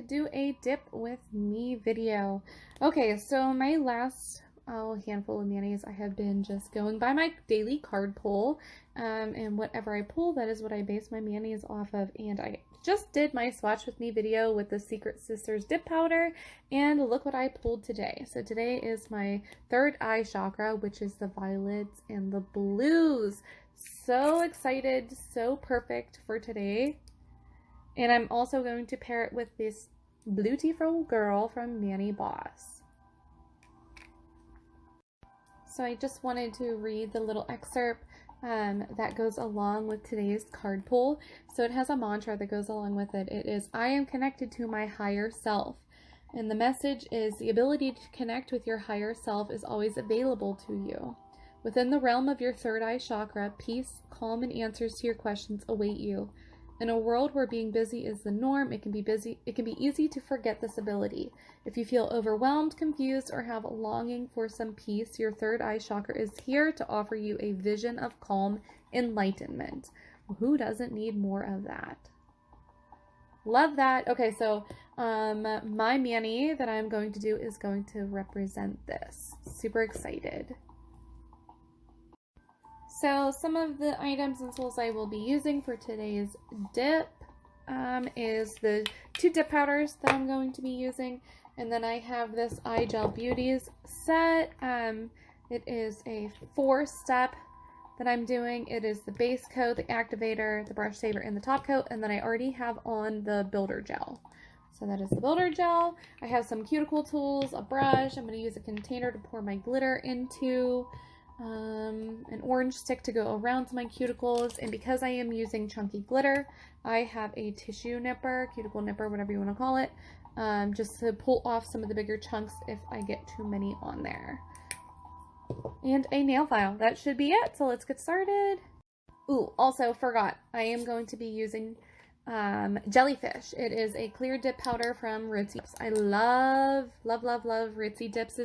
to do a dip with me video. Okay, so my last handful of manis, I have been just going by my daily card pull, and whatever I pull, that is what I base my manis off of. And I just did my swatch with me video with the Secret Sisters dip powder, and look what I pulled today. So today is my third eye chakra, which is the violets and the blues. So excited, so perfect for today. And I'm also going to pair it with this Beautiful Girl from ManiBoss. So I just wanted to read the little excerpt that goes along with today's card pull. So it has a mantra that goes along with it. It is, I am connected to my higher self. And the message is, the ability to connect with your higher self is always available to you. Within the realm of your third eye chakra, peace, calm, and answers to your questions await you. In a world where being busy is the norm, it can be easy to forget this ability. If you feel overwhelmed, confused, or have a longing for some peace, your third eye chakra is here to offer you a vision of calm enlightenment. Who doesn't need more of that? Love that. Okay, so my mani that I'm going to do is going to represent this. Super excited. So some of the items and tools I will be using for today's dip is the 2 dip powders that I'm going to be using. And then I have this Eye Gel Beauties set. It is a 4-step that I'm doing. It is the base coat, the activator, the brush saver, and the top coat. And then I already have on the builder gel. So that is the builder gel. I have some cuticle tools, a brush. I'm going to use a container to pour my glitter into. An orange stick to go around my cuticles, and because I am using chunky glitter, I have a tissue nipper, cuticle nipper, whatever you want to call it, just to pull off some of the bigger chunks if I get too many on there. And a nail file. That should be it, so let's get started. Ooh, also forgot, I am going to be using Jellyfish. It is a clear dip powder from Britts. I love Britts dips.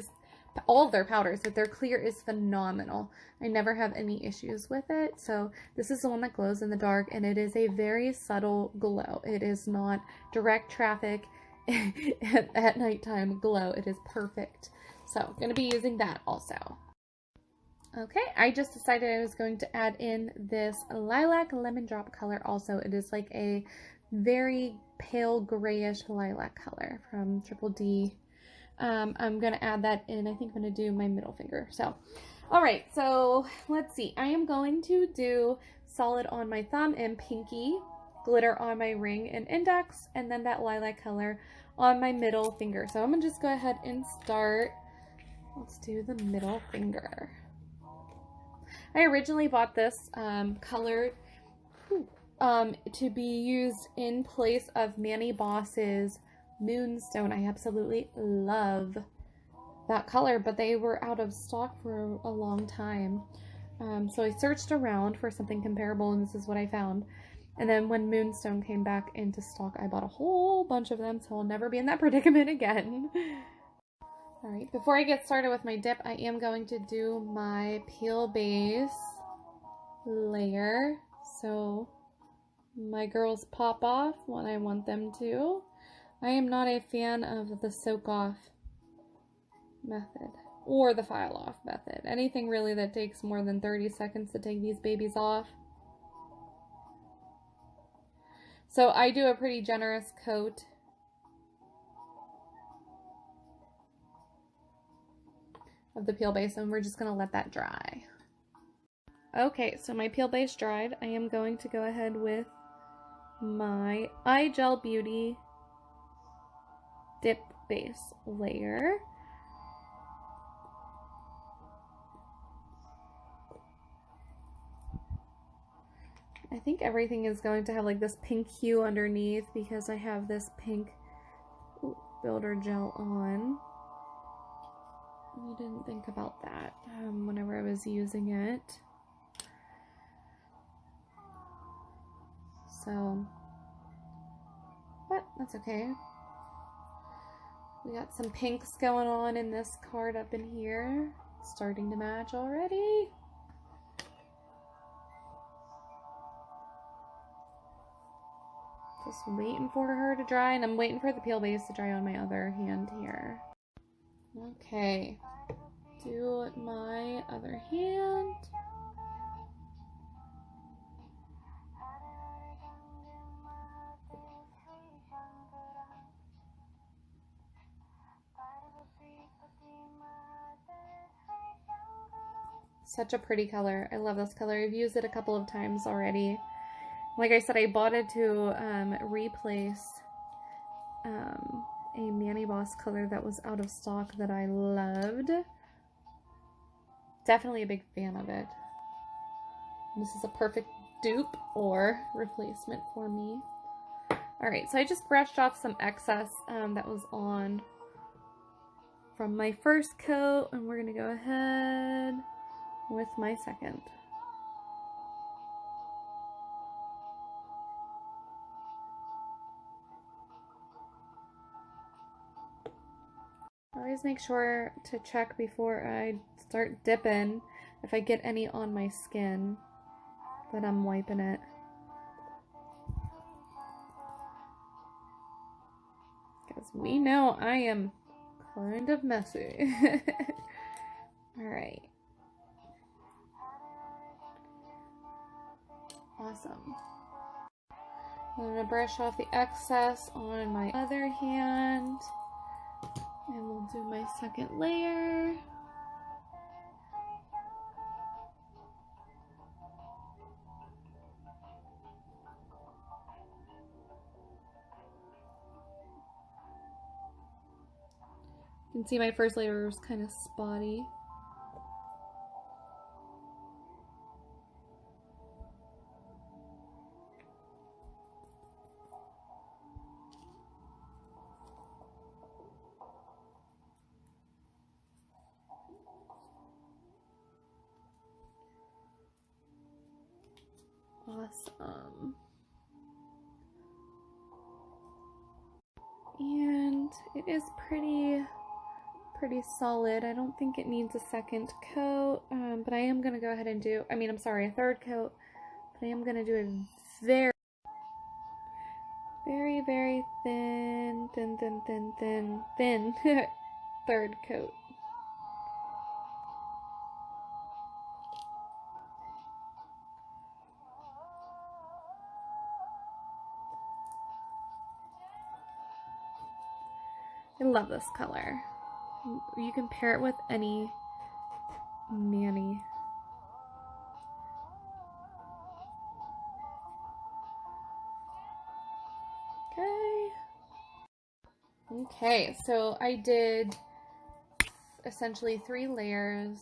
All of their powders, but their clear is phenomenal. I never have any issues with it. So this is the one that glows in the dark, and it is a very subtle glow. It is not direct traffic at nighttime glow. It is perfect. So I'm going to be using that also. Okay, I just decided I was going to add in this lilac lemon drop color also. It is like a very pale grayish lilac color from Triple D. I'm going to add that in. I think I'm going to do my middle finger. So, all right. So let's see. I am going to do solid on my thumb and pinky, glitter on my ring and index, and then that lilac color on my middle finger. So I'm going to just go ahead and start. Let's do the middle finger. I originally bought this colored to be used in place of ManiBoss's Moonstone. I absolutely love that color, but they were out of stock for a long time. So I searched around for something comparable, and this is what I found. And then when Moonstone came back into stock, I bought a whole bunch of them, so I'll never be in that predicament again. Alright, before I get started with my dip, I am going to do my peel base layer, so my girls pop off when I want them to. I am not a fan of the soak off method or the file off method. Anything really that takes more than 30 seconds to take these babies off. So I do a pretty generous coat. Of the peel base, and we're just going to let that dry. Okay, so my peel base dried. I am going to go ahead with my Eye Gel Beauty dip base layer. I think everything is going to have like this pink hue underneath because I have this pink builder gel on. I didn't think about that whenever I was using it. So, but that's okay. We got some pinks going on in this card up in here. Starting to match already. Just waiting for her to dry, and I'm waiting for the peel base to dry on my other hand here. Okay, do my other hand. Such a pretty color. I love this color. I've used it a couple of times already. Like I said, I bought it to replace a ManiBoss color that was out of stock that I loved. Definitely a big fan of it. This is a perfect dupe or replacement for me. Alright, so I just brushed off some excess that was on from my first coat, and we're going to go ahead with my second. Always make sure to check before I start dipping if I get any on my skin that I'm wiping it. Because we know I am kind of messy. Alright. Awesome. I'm going to brush off the excess on my other hand. And we'll do my second layer. You can see my first layer was kind of spotty. Awesome. And it is pretty solid. I don't think it needs a second coat, but I am going to go ahead and do, a third coat, but I am going to do a very thin third coat. I love this color. You can pair it with any mani. Okay, so I did essentially 3 layers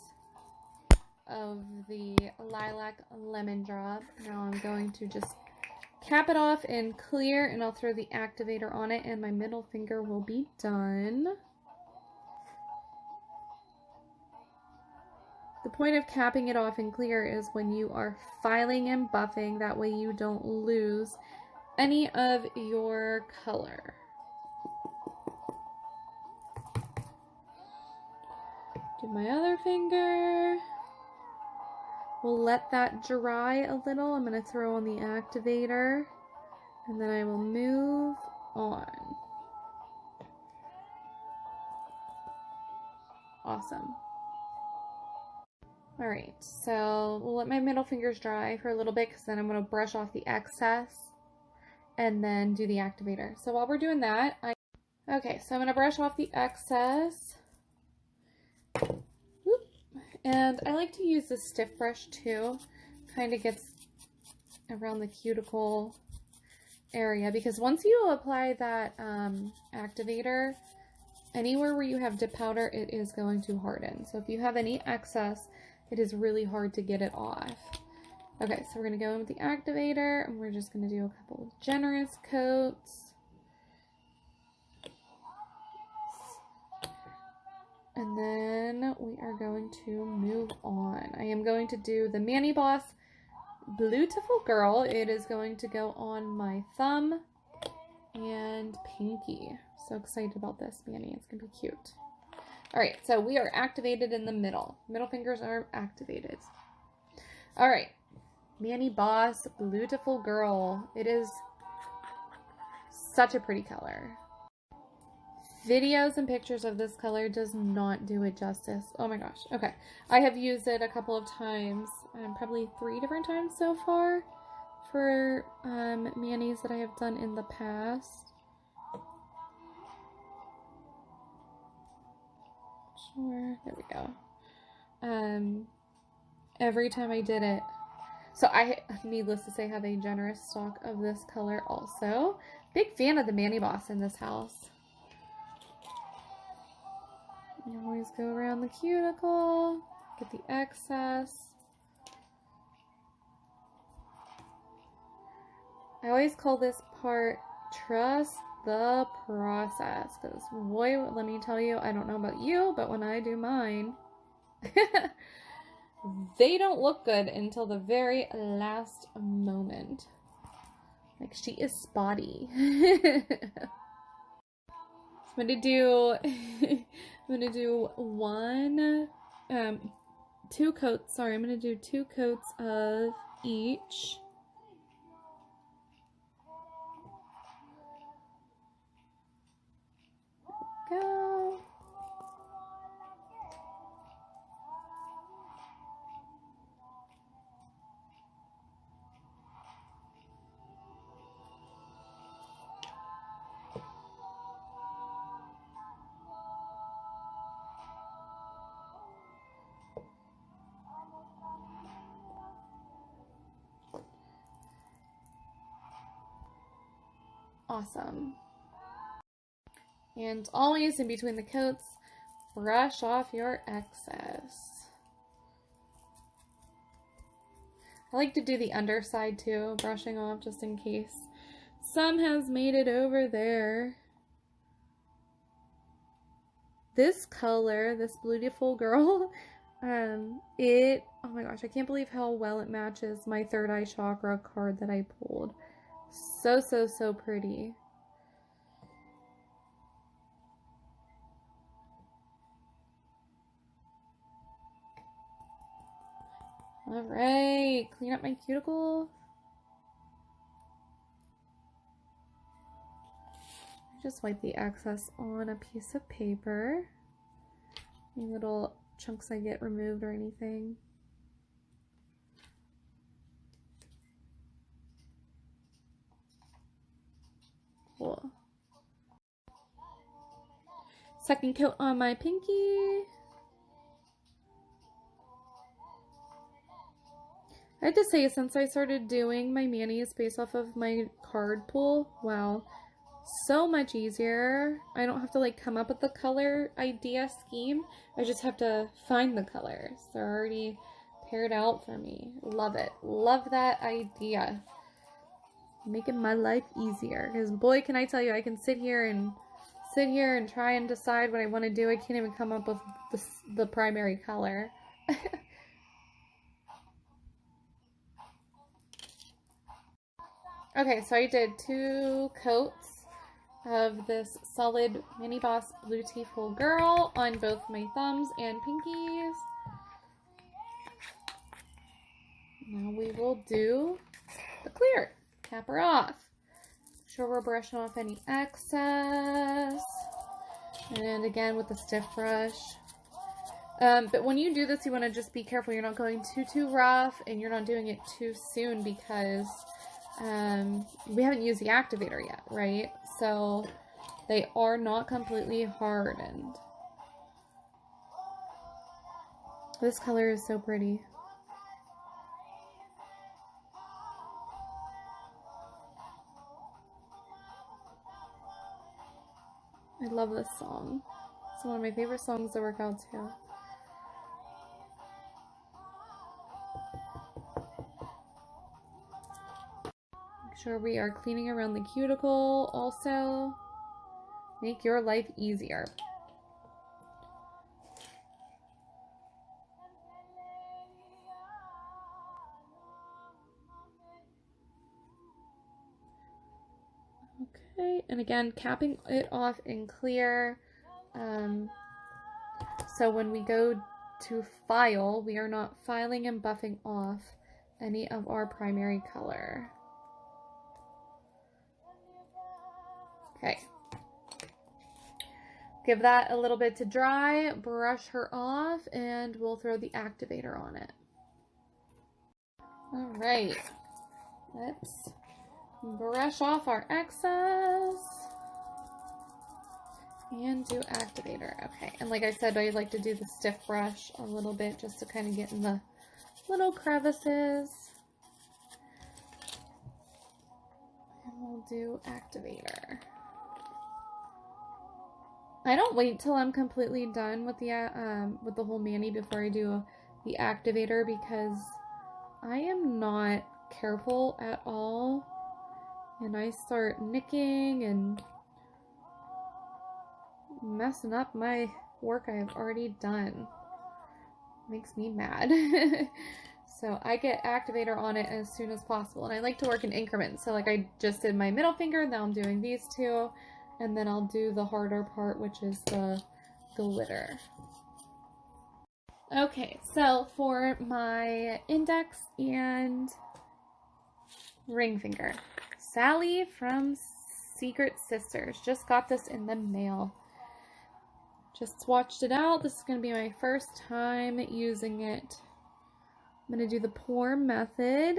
of the lilac lemon drop. Now I'm going to just cap it off in clear, and I'll throw the activator on it, and my middle finger will be done. The point of capping it off in clear is when you are filing and buffing, that way you don't lose any of your color. Do my other finger. We'll let that dry a little. I'm going to throw on the activator, and then I will move on. Awesome. Alright, so we'll let my middle fingers dry for a little bit, because then I'm going to brush off the excess and then do the activator. So while we're doing that, okay, so I'm going to brush off the excess. Whoop. And I like to use the stiff brush too. Kind of gets around the cuticle area, because once you apply that activator, anywhere where you have dip powder, it is going to harden. So if you have any excess, it is really hard to get it off. Okay, so we're going to go in with the activator, and we're just going to do a couple of generous coats. And then we are going to move on. I am going to do the ManiBoss Beautiful Girl. It is going to go on my thumb and pinky. So excited about this, Mani. It's going to be cute. Alright, so we are activated in the middle. Middle fingers are activated. Alright, ManiBoss Beautiful Girl. It is Such a pretty color. Videos and pictures of this color does not do it justice. Oh my gosh. Okay. I have used it a couple of times, probably 3 different times so far for manis that I have done in the past. Sure. There we go. Every time I did it. So I, needless to say, have a generous stock of this color also. Big fan of the ManiBoss in this house. You always go around the cuticle, get the excess. I always call this part trust the process, because boy, let me tell you, I don't know about you, but when I do mine, they don't look good until the very last moment. Like, she is spotty. I'm gonna do two coats. Sorry, I'm gonna do 2 coats of each. Go. Awesome. And always in between the coats, brush off your excess. I like to do the underside too, brushing off just in case some has made it over there. This color, this beautiful girl, oh my gosh, I can't believe how well it matches my third eye chakra card that I pulled. So, so, so pretty. All right, clean up my cuticle. Just wipe the excess on a piece of paper. Any little chunks I get removed or anything. Cool. Second coat on my pinky. I have to say, since I started doing my manis based off of my card pull, wow, so much easier. I don't have to like come up with the color idea scheme. I just have to find the colors. They're already paired out for me. Love it. Love that idea. Making my life easier. Because boy, can I tell you, I can sit here and try and decide what I want to do. I can't even come up with the primary color. Okay, so I did 2 coats of this solid ManiBoss Beautiful Girl on both my thumbs and pinkies. Now we will do the clear. Cap her off. Make sure we're brushing off any excess. And again with the stiff brush. But when you do this, you want to just be careful. You're not going too rough and you're not doing it too soon because we haven't used the activator yet, right? So they are not completely hardened. This color is so pretty. I love this song. It's one of my favorite songs to work out to. Make sure we are cleaning around the cuticle also. Make your life easier. Okay, and again, capping it off in clear. So when we go to file, we are not filing and buffing off any of our primary color. Okay. Give that a little bit to dry, brush her off, and we'll throw the activator on it. All right. Let's brush off our excess and do activator. Okay, and like I said, I like to do the stiff brush a little bit just to kind of get in the little crevices. And we'll do activator. I don't wait till I'm completely done with the whole mani before I do the activator, because I am not careful at all, and I start nicking and messing up my work I've already done. Makes me mad. So I get activator on it as soon as possible, and I like to work in increments. So like I just did my middle finger, now I'm doing these two, and then I'll do the harder part, which is the glitter. Okay, so for my index and ring finger, Sally from Secret Sisters. Just got this in the mail. Just swatched it out. This is going to be my first time using it. I'm going to do the pour method.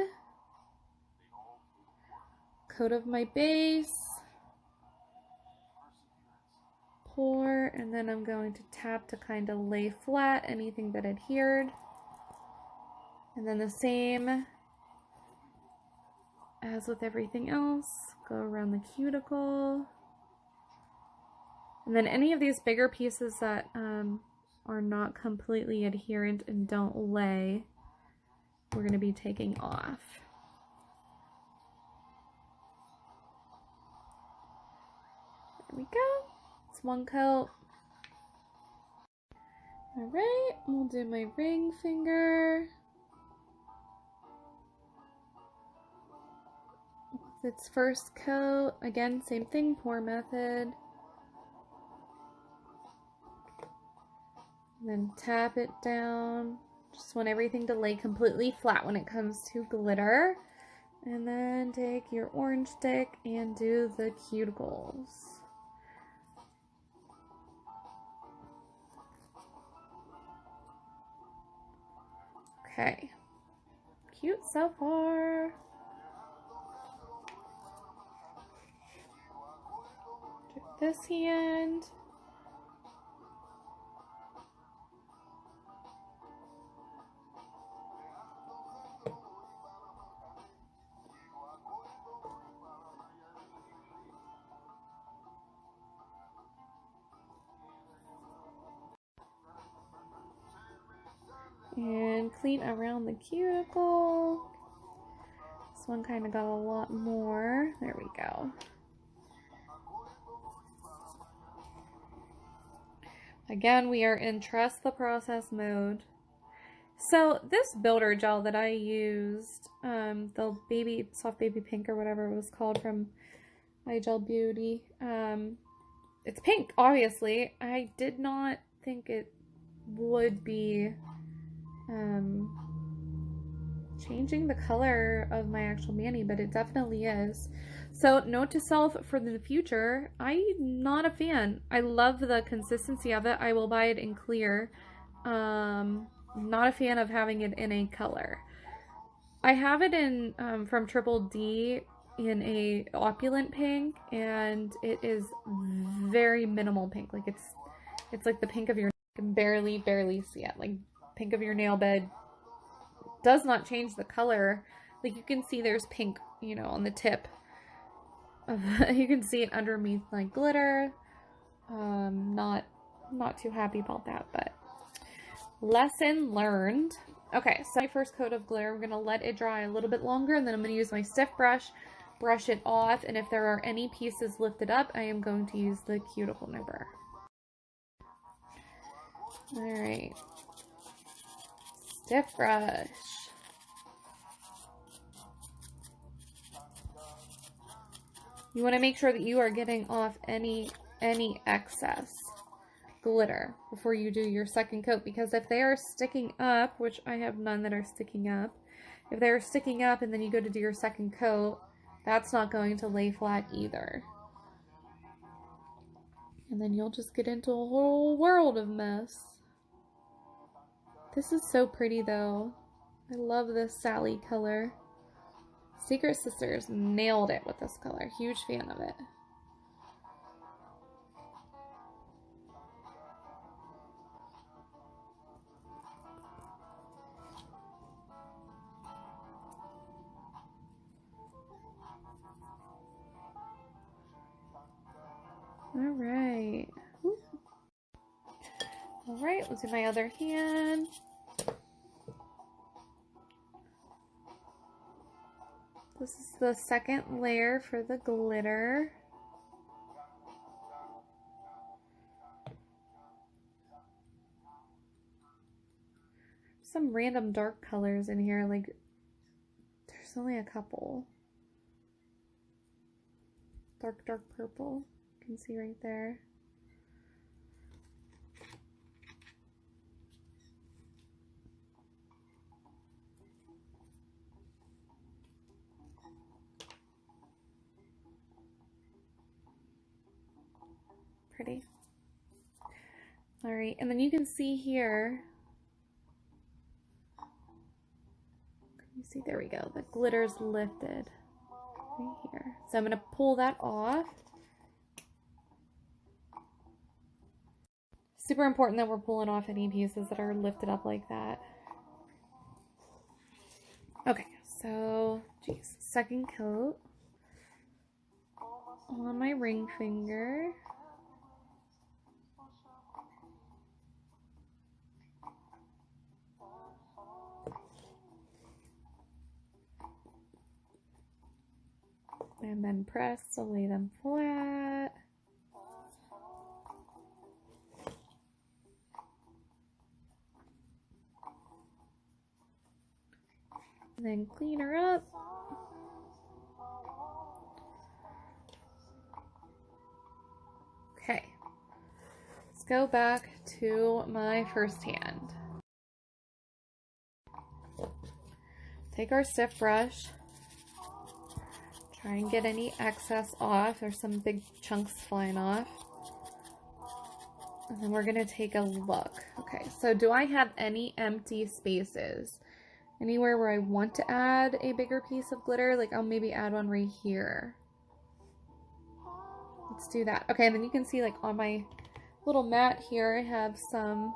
Coat of my base. Pour, and then I'm going to tap to kind of lay flat anything that adhered. And then the same as with everything else, go around the cuticle. And then any of these bigger pieces that are not completely adherent and don't lay, we're going to be taking off. There we go. It's one coat. All right, we'll do my ring finger. With its first coat, again, same thing, pour method. And then tap it down. Just want everything to lay completely flat when it comes to glitter. And then take your orange stick and do the cuticles. Okay, cute so far. Do this hand. And clean around the cuticle. This one kind of got a lot more. There we go. Again, we are in trust the process mode. So this builder gel that I used, the soft baby pink or whatever it was called from iGel Beauty, it's pink, obviously. I did not think it would be changing the color of my actual mani, but it definitely is. So note to self for the future, I'm not a fan. I love the consistency of it. I will buy it in clear. Not a fan of having it in a color. I have it in from Triple D in a opulent pink, and it is very minimal pink. Like it's like the pink of your, you can barely see it. Like pink of your nail bed. Does not change the color. Like you can see there's pink, you know, on the tip. You can see it underneath like glitter. Not too happy about that, but lesson learned. Okay, so my first coat of glitter, I'm gonna let it dry a little bit longer, and then I'm gonna use my stiff brush, brush it off, and if there are any pieces lifted up, I am going to use the cuticle nipper. All right. Stiff brush. You want to make sure that you are getting off any excess glitter before you do your second coat, because if they are sticking up, which I have none that are sticking up, if they're sticking up and then you go to do your second coat, that's not going to lay flat either. And then you'll just get into a whole world of mess. This is so pretty though. I love this Sally color. Secret Sisters nailed it with this color. Huge fan of it. Alright. Alright, let's do my other hand. This is the second layer for the glitter. Some random dark colors in here, like there's only a couple. Dark purple. You can see right there. Pretty. All right, and then you can see here. Can you see? There we go. The glitter's lifted right here. So I'm going to pull that off. Super important that we're pulling off any pieces that are lifted up like that. Okay, so, geez, second coat on my ring finger. And then press to lay them flat. And then clean her up. Okay, let's go back to my first hand. Take our stiff brush. Try and get any excess off. There's some big chunks flying off. And then we're going to take a look. Okay, so do I have any empty spaces? Anywhere where I want to add a bigger piece of glitter? Like I'll maybe add one right here. Let's do that. Okay, and then you can see like on my little mat here, I have some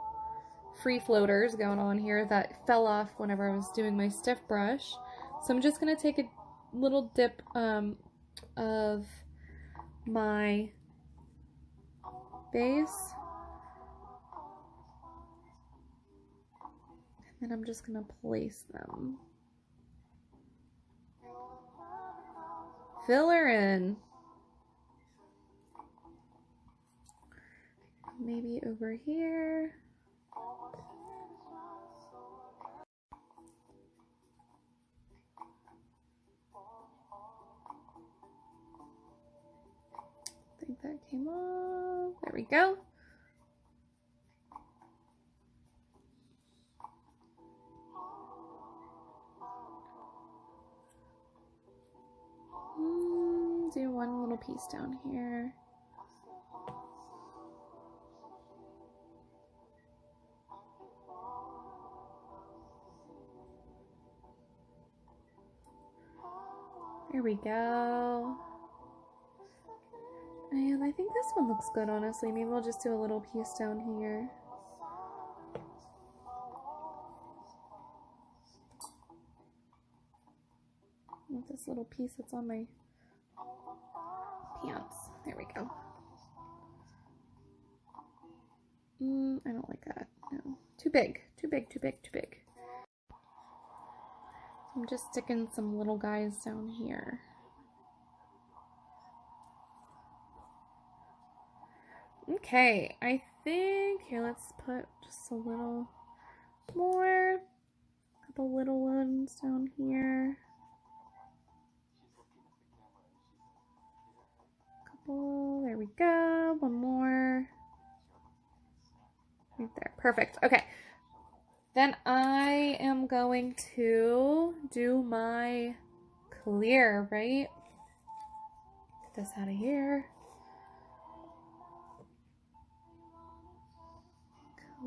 free floaters going on here that fell off whenever I was doing my stiff brush. So I'm just going to take a little dip of my base, and I'm just gonna place them. Fill her in. Maybe over here. I think that came off. There we go. Do one little piece down here. There we go. And I think this one looks good, honestly. Maybe we'll just do a little piece down here. With this little piece that's on my pants. There we go. I don't like that. No. Too big. Too big, too big, too big. I'm just sticking some little guys down here. Okay, I think, here, let's put just a little more. A couple little ones down here. Couple, there we go. One more. Right there, perfect. Okay, then I am going to do my clear, right? Get this out of here.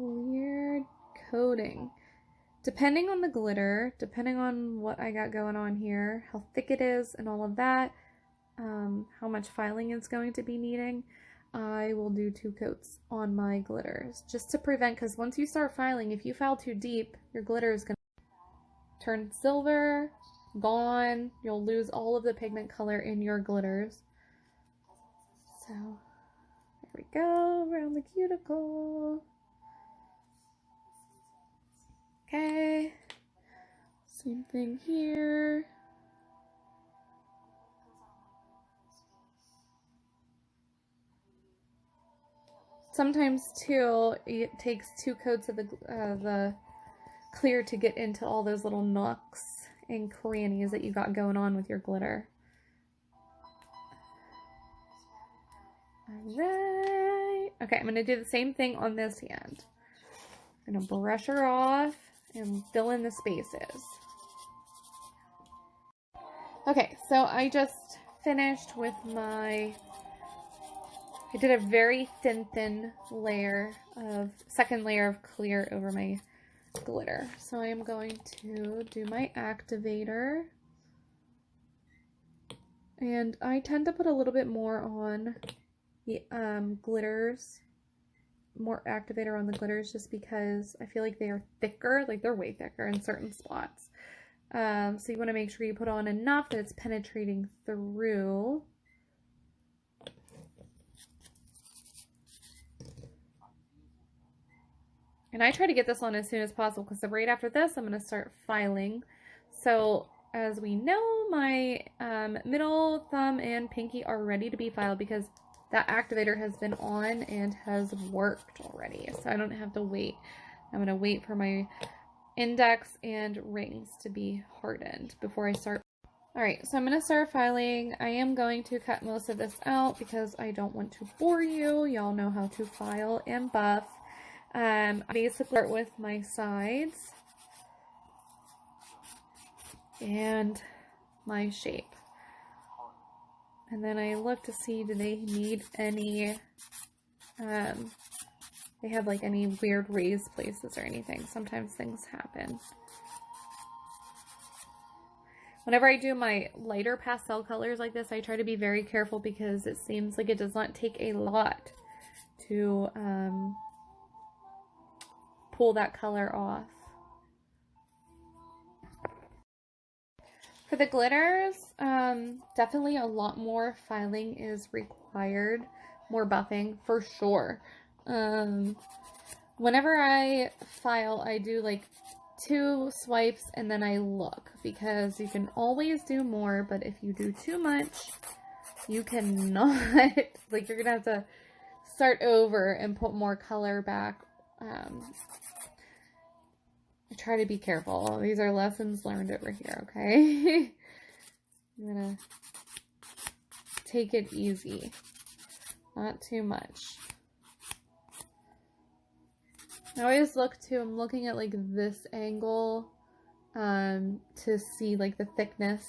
clear coating. Depending on the glitter, depending on what I got going on here, how thick it is and all of that, how much filing it's going to be needing, I will do 2 coats on my glitters just to prevent, because once you start filing, if you file too deep, your glitter is going to turn silver, gone, you'll lose all of the pigment color in your glitters. So there we go, around the cuticle. Okay, same thing here. Sometimes too, it takes 2 coats of the clear to get into all those little nooks and crannies that you got going on with your glitter. Alright, okay, I'm going to do the same thing on this hand. I'm going to brush her off and fill in the spaces. Okay, so I just finished with I did a very thin layer of, second layer of clear over my glitter. So I am going to do my activator. And I tend to put a little bit more on the glitters, more activator on the glitters, just because I feel like they are thicker, like they're way thicker in certain spots. So you want to make sure you put on enough that it's penetrating through. And I try to get this on as soon as possible, because right after this I'm going to start filing. So as we know, my middle thumb and pinky are ready to be filed because that activator has been on and has worked already. So I don't have to wait. I'm going to wait for my index and rings to be hardened before I start. Alright, so I'm going to start filing. I am going to cut most of this out because I don't want to bore you. Y'all know how to file and buff. I basically start with my sides and my shape. And then I look to see, do they need any, they have like any weird raised places or anything. Sometimes things happen. Whenever I do my lighter pastel colors like this, I try to be very careful because it seems like it does not take a lot to pull that color off. For the glitters, definitely a lot more filing is required, more buffing for sure. Whenever I file, I do like 2 swipes and then I look, because you can always do more, but if you do too much, you cannot, like you're gonna have to start over and put more color back. I try to be careful. These are lessons learned over here, okay? I'm gonna take it easy. Not too much. I always look to, I'm looking at like this angle to see like the thickness.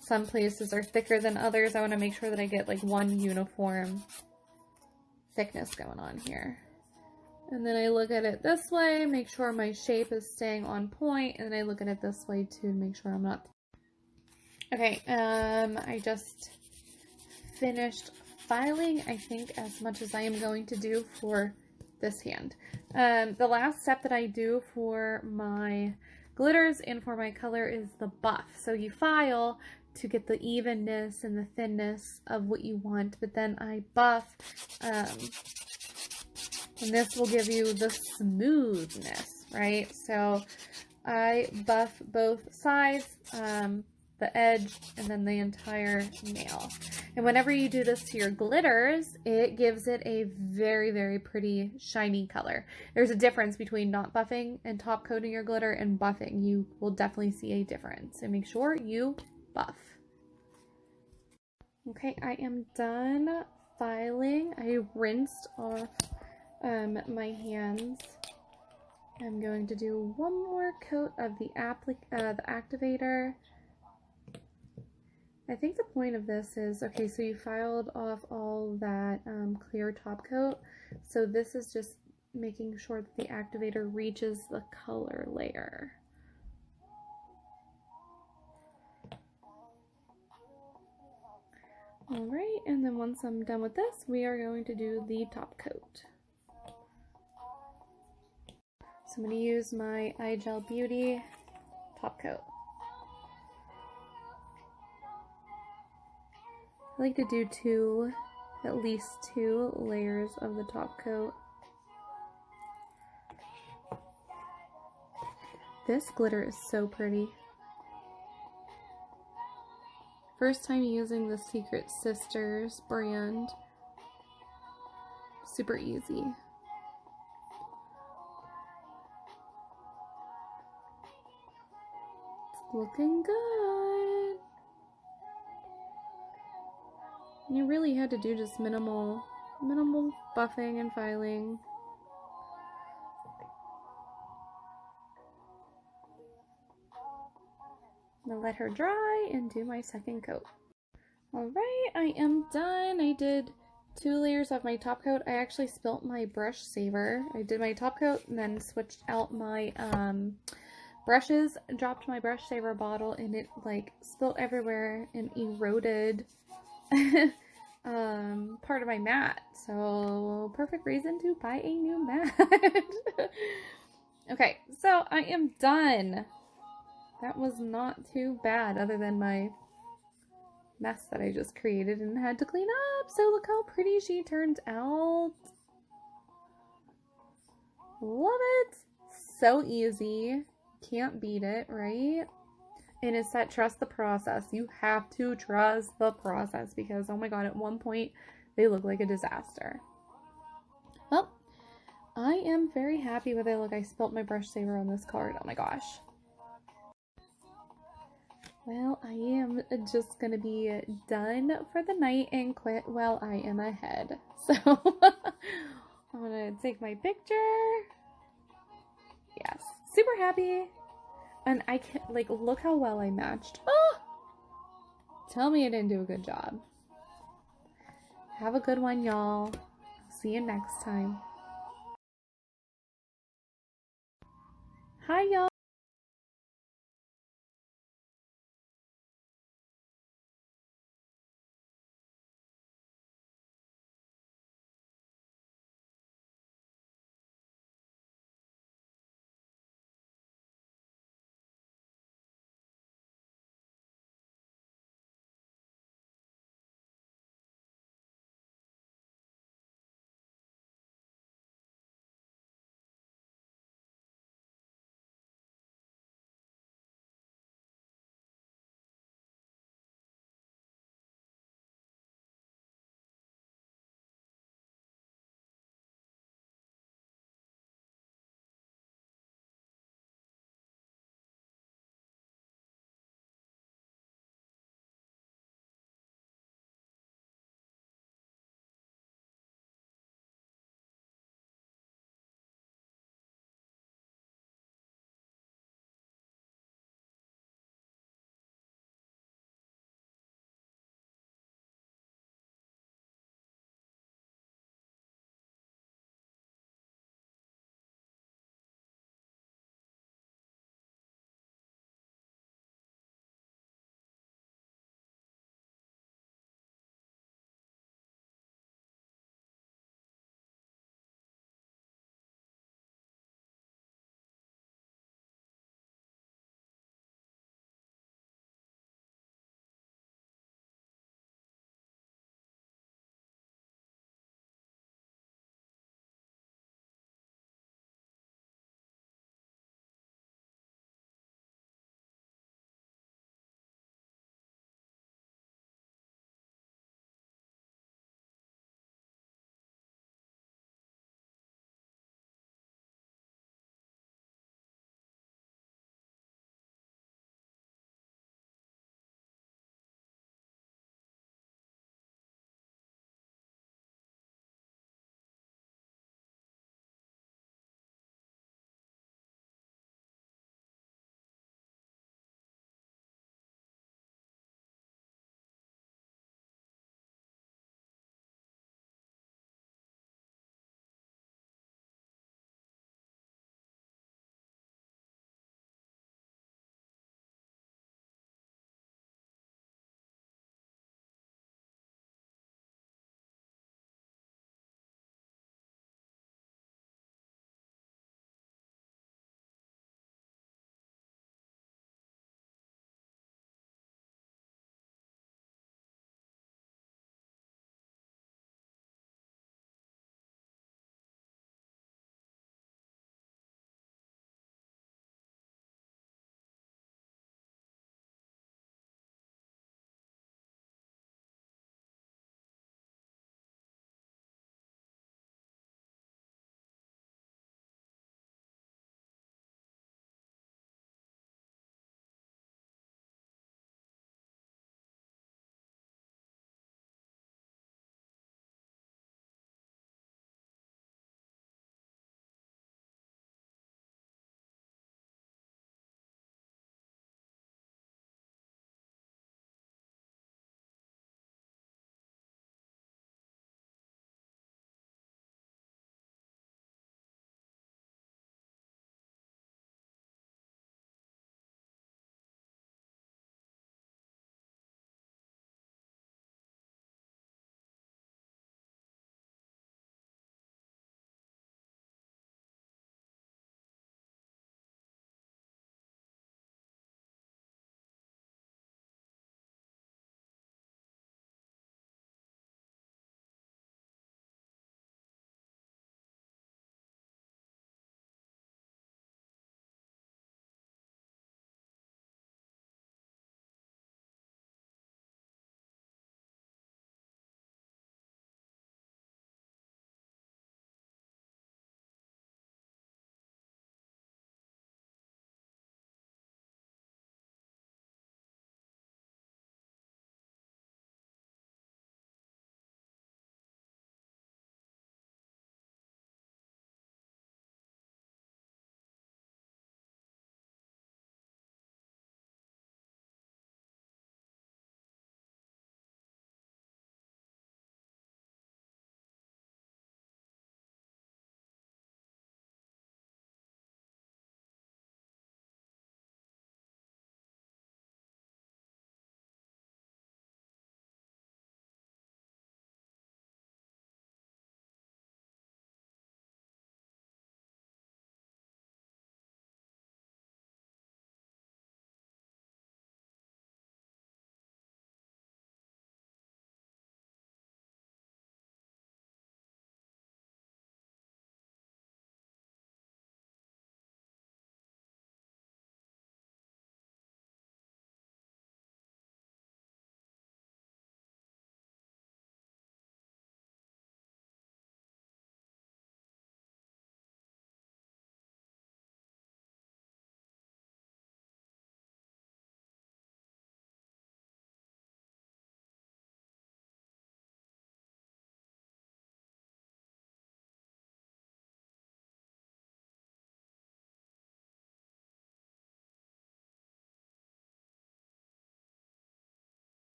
Some places are thicker than others. I want to make sure that I get like one uniform thickness going on here. And then I look at it this way, make sure my shape is staying on point, and then I look at it this way too to make sure I'm not. Okay, I just finished filing, I think, as much as I am going to do for this hand. The last step that I do for my glitters and for my color is the buff. So you file to get the evenness and the thinness of what you want, but then I buff, and this will give you the smoothness, right? So I buff both sides, the edge, and then the entire nail. And whenever you do this to your glitters, it gives it a very, very pretty shiny color. There's a difference between not buffing and top coating your glitter and buffing. You will definitely see a difference. So make sure you buff. Okay, I am done filing. I rinsed off my hands. I'm going to do one more coat of the activator. I think the point of this is, okay, so you filed off all that clear top coat. So this is just making sure that the activator reaches the color layer. Alright, and then once I'm done with this, we are going to do the top coat. So I'm going to use my iGel Beauty top coat. I like to do at least two layers of the top coat. This glitter is so pretty. First time using the Secret Sisters brand. Super easy. It's looking good. And you really had to do just minimal buffing and filing. I'm gonna let her dry and do my second coat. Alright, I am done. I did 2 layers of my top coat. I actually spilt my brush saver. I did my top coat and then switched out my brushes, dropped my brush saver bottle, and it like spilt everywhere and eroded part of my mat. So perfect reason to buy a new mat. Okay, so I am done. That was not too bad, other than my mess that I just created and had to clean up. So look how pretty she turned out. Love it. So easy. Can't beat it, right? And it's that trust the process. You have to trust the process because, oh my god, at one point they look like a disaster. Well, I am very happy with it. Look, I spilt my brush saver on this card. Oh my gosh. Well, I am just gonna be done for the night and quit while I am ahead. So, I'm gonna take my picture. Yes, super happy. And I can't, like, look how well I matched. Oh! Tell me I didn't do a good job. Have a good one, y'all. See you next time. Hi, y'all.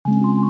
you.